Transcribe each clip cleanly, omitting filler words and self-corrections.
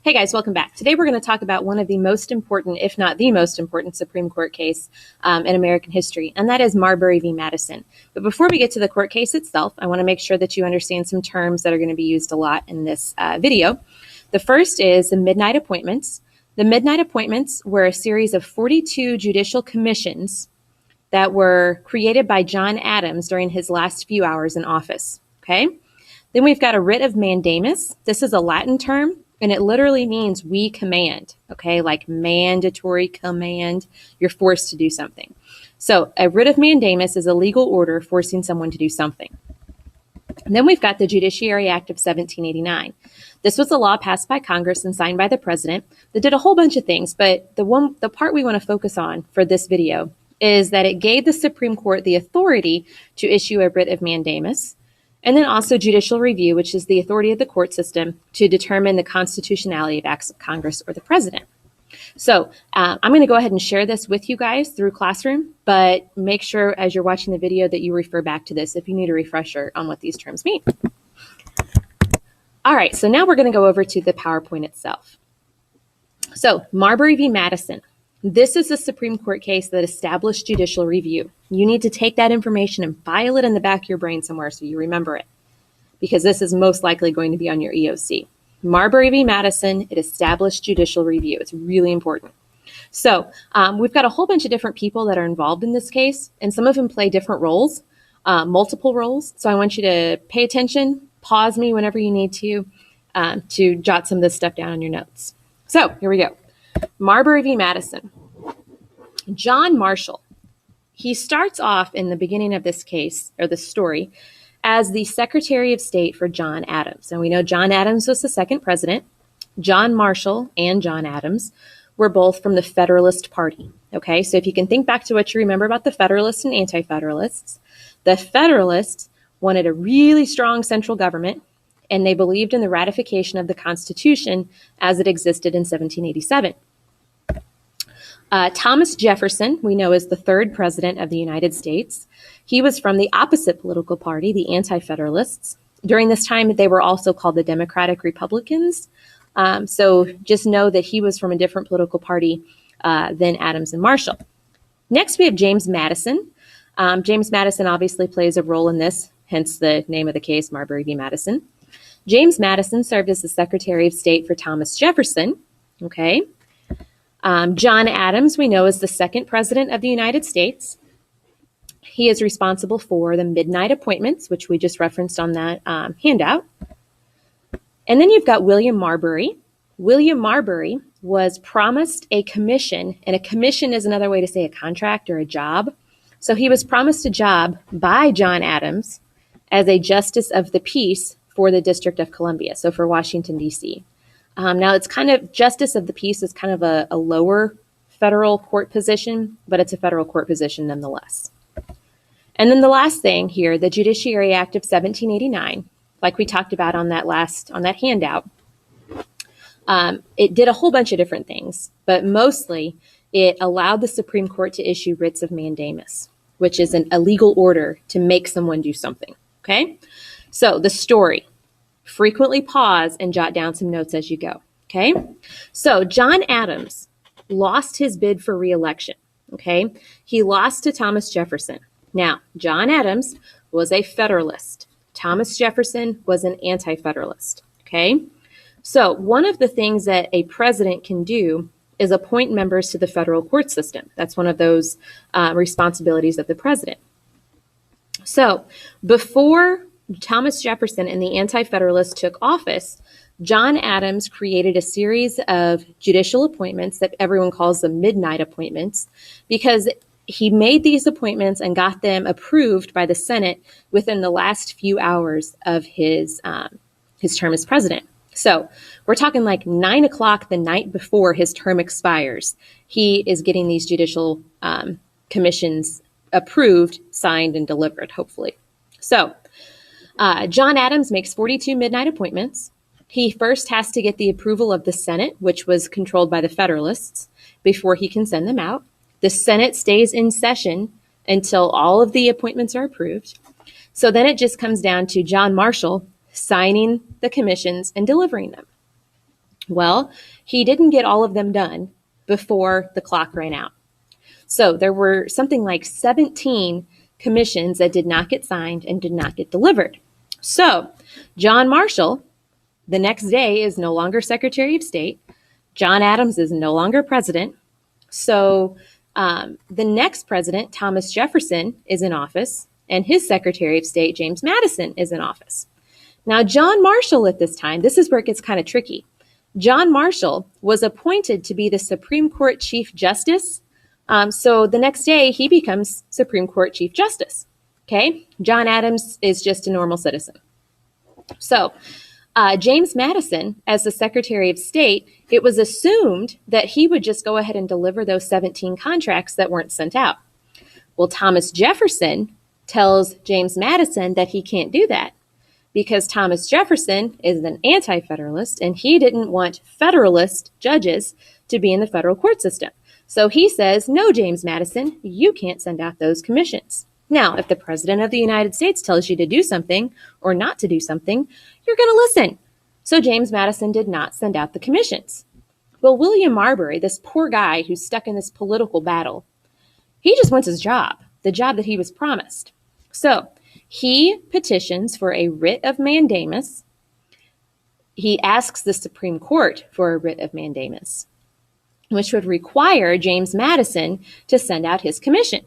Hey guys, welcome back. Today we're going to talk about one of the most important, if not the most important, Supreme Court case in American history, and that is Marbury v. Madison. But before we get to the court case itself, I want to make sure that you understand some terms that are going to be used a lot in this video. The first is the midnight appointments. The midnight appointments were a series of 42 judicial commissions that were created by John Adams during his last few hours in office. Okay. Then we've got a writ of mandamus. This is a Latin term, and it literally means we command, okay, like mandatory command. You're forced to do something. So a writ of mandamus is a legal order forcing someone to do something. And then we've got the Judiciary Act of 1789. This was a law passed by Congress and signed by the president that did a whole bunch of things, but the part we want to focus on for this video is that it gave the Supreme Court the authority to issue a writ of mandamus. And then also judicial review, which is the authority of the court system to determine the constitutionality of acts of Congress or the president. So I'm going to go ahead and share this with you guys through Classroom, but make sure as you're watching the video that you refer back to this if you need a refresher on what these terms mean. All right, so now we're going to go over to the PowerPoint itself. So Marbury v. Madison. This is a Supreme Court case that established judicial review. You need to take that information and file it in the back of your brain somewhere so you remember it, because this is most likely going to be on your EOC. Marbury v. Madison, it established judicial review. It's really important. So we've got a whole bunch of different people that are involved in this case, and some of them play different roles, multiple roles. So I want you to pay attention, pause me whenever you need to jot some of this stuff down on your notes. So here we go. Marbury v. Madison. John Marshall. He starts off in the beginning of this case, or the story, as the Secretary of State for John Adams. And we know John Adams was the second president. John Marshall and John Adams were both from the Federalist Party. Okay, so if you can think back to what you remember about the Federalists and Anti-Federalists, the Federalists wanted a really strong central government, and they believed in the ratification of the Constitution as it existed in 1787. Thomas Jefferson, we know, is the third president of the United States. He was from the opposite political party, the Anti-Federalists. During this time, they were also called the Democratic Republicans. So just know that he was from a different political party than Adams and Marshall. Next, we have James Madison. James Madison obviously plays a role in this, hence the name of the case, Marbury v. Madison. James Madison served as the Secretary of State for Thomas Jefferson. Okay. John Adams, we know, is the second president of the United States. He is responsible for the midnight appointments, which we just referenced on that handout. And then you've got William Marbury. William Marbury was promised a commission, and a commission is another way to say a contract or a job. So he was promised a job by John Adams as a justice of the peace for the District of Columbia, so for Washington, D.C. Now, it's kind of, justice of the peace is kind of a lower federal court position, but it's a federal court position nonetheless. And then the last thing here, the Judiciary Act of 1789, like we talked about on that handout, it did a whole bunch of different things, but mostly it allowed the Supreme Court to issue writs of mandamus, which is a legal order to make someone do something, okay? So the story. Frequently pause and jot down some notes as you go, okay? So John Adams lost his bid for re-election, okay? He lost to Thomas Jefferson. Now, John Adams was a Federalist. Thomas Jefferson was an Anti-Federalist, okay? So one of the things that a president can do is appoint members to the federal court system. That's one of those responsibilities of the president. So before Thomas Jefferson and the Anti-Federalists took office, John Adams created a series of judicial appointments that everyone calls the midnight appointments, because he made these appointments and got them approved by the Senate within the last few hours of his term as president. So we're talking like 9 o'clock the night before his term expires. He is getting these judicial commissions approved, signed, and delivered, hopefully. So John Adams makes 42 midnight appointments. He first has to get the approval of the Senate, which was controlled by the Federalists, before he can send them out. The Senate stays in session until all of the appointments are approved. So then it just comes down to John Marshall signing the commissions and delivering them. Well, he didn't get all of them done before the clock ran out. So there were something like 17 commissions that did not get signed and did not get delivered. So John Marshall, the next day, is no longer Secretary of State. John Adams is no longer president. So the next president, Thomas Jefferson, is in office, and his Secretary of State, James Madison, is in office. Now, John Marshall at this time, this is where it gets kind of tricky. John Marshall was appointed to be the Supreme Court Chief Justice. So the next day, he becomes Supreme Court Chief Justice. Okay? John Adams is just a normal citizen. So James Madison, as the Secretary of State, it was assumed that he would just go ahead and deliver those 17 contracts that weren't sent out. Well, Thomas Jefferson tells James Madison that he can't do that because Thomas Jefferson is an anti-federalist and he didn't want federalist judges to be in the federal court system. So he says, no, James Madison, you can't send out those commissions. Now, if the President of the United States tells you to do something or not to do something, you're going to listen. So James Madison did not send out the commissions. Well, William Marbury, this poor guy who's stuck in this political battle, he just wants his job, the job that he was promised. So he petitions for a writ of mandamus. He asks the Supreme Court for a writ of mandamus, which would require James Madison to send out his commission.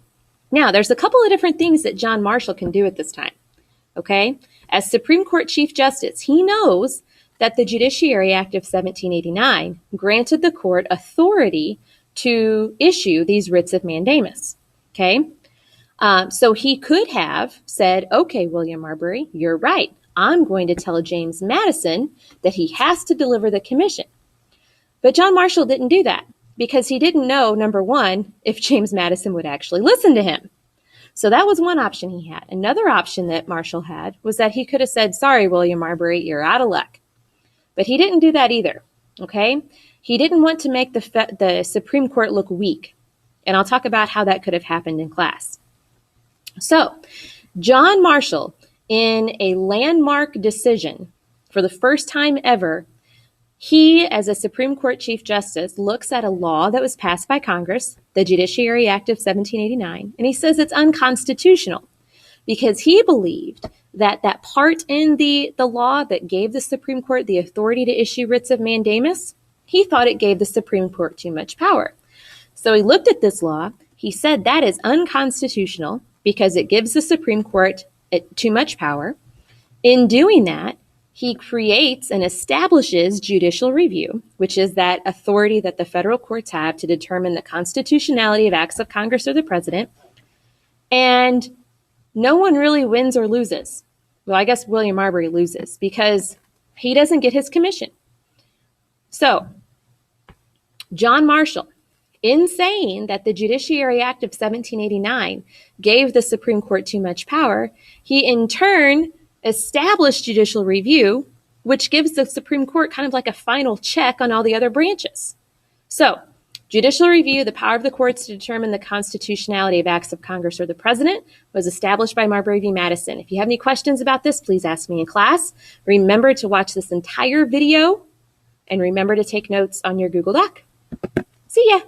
Now, there's a couple of different things that John Marshall can do at this time, okay? As Supreme Court Chief Justice, he knows that the Judiciary Act of 1789 granted the court authority to issue these writs of mandamus, okay? So he could have said, okay, William Marbury, you're right. I'm going to tell James Madison that he has to deliver the commission. But John Marshall didn't do that because he didn't know, number one, if James Madison would actually listen to him. So that was one option he had. Another option that Marshall had was that he could have said, sorry, William Marbury, you're out of luck. But he didn't do that either, okay? He didn't want to make the Supreme Court look weak. And I'll talk about how that could have happened in class. So John Marshall, in a landmark decision for the first time ever, he, as a Supreme Court Chief Justice, looks at a law that was passed by Congress, the Judiciary Act of 1789, and he says it's unconstitutional because he believed that that part in the law that gave the Supreme Court the authority to issue writs of mandamus, he thought it gave the Supreme Court too much power. So he looked at this law. He said that is unconstitutional because it gives the Supreme Court too much power. In doing that, he creates and establishes judicial review, which is that authority that the federal courts have to determine the constitutionality of acts of Congress or the president. And no one really wins or loses. Well, I guess William Marbury loses because he doesn't get his commission. So John Marshall, in saying that the Judiciary Act of 1789 gave the Supreme Court too much power, he in turn established judicial review, which gives the Supreme Court kind of like a final check on all the other branches. So, judicial review, the power of the courts to determine the constitutionality of acts of Congress or the president, was established by Marbury v. Madison. If you have any questions about this, please ask me in class. Remember to watch this entire video and remember to take notes on your Google Doc. See ya!